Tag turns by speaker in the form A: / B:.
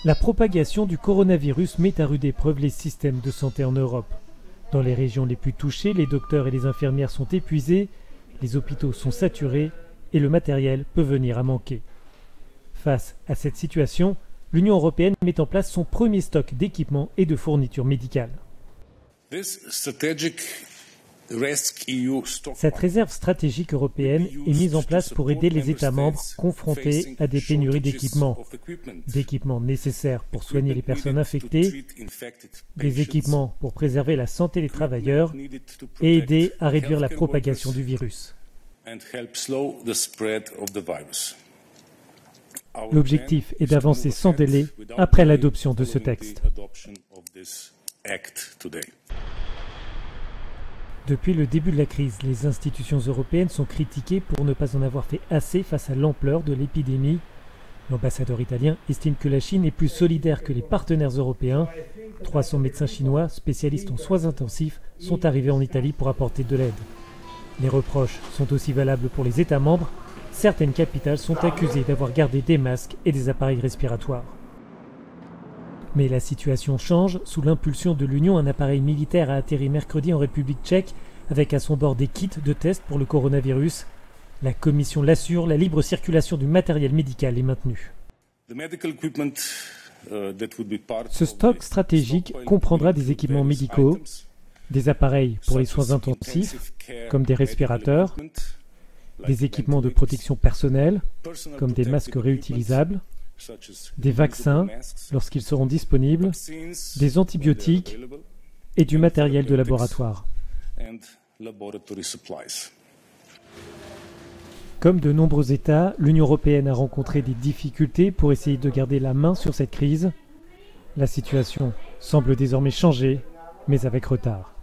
A: La propagation du coronavirus met à rude épreuve les systèmes de santé en Europe. Dans les régions les plus touchées, les docteurs et les infirmières sont épuisés, les hôpitaux sont saturés et le matériel peut venir à manquer. Face à cette situation, l'Union européenne met en place son premier stock d'équipements et de fournitures médicales. Cette réserve stratégique européenne est mise en place pour aider les États membres confrontés à des pénuries d'équipements nécessaires pour soigner les personnes infectées, des équipements pour préserver la santé des travailleurs et aider à réduire la propagation du virus. L'objectif est d'avancer sans délai après l'adoption de ce texte. Depuis le début de la crise, les institutions européennes sont critiquées pour ne pas en avoir fait assez face à l'ampleur de l'épidémie. L'ambassadeur italien estime que la Chine est plus solidaire que les partenaires européens. 300 médecins chinois, spécialistes en soins intensifs, sont arrivés en Italie pour apporter de l'aide. Les reproches sont aussi valables pour les États membres. Certaines capitales sont accusées d'avoir gardé des masques et des appareils respiratoires. Mais la situation change. Sous l'impulsion de l'Union, un appareil militaire a atterri mercredi en République tchèque avec à son bord des kits de test pour le coronavirus. La Commission l'assure, la libre circulation du matériel médical est maintenue. Ce stock stratégique comprendra des équipements médicaux, des appareils pour les soins intensifs, comme des respirateurs, des équipements de protection personnelle, comme des masques réutilisables, des vaccins lorsqu'ils seront disponibles, des antibiotiques et du matériel de laboratoire. Comme de nombreux États, l'Union européenne a rencontré des difficultés pour essayer de garder la main sur cette crise. La situation semble désormais changer, mais avec retard.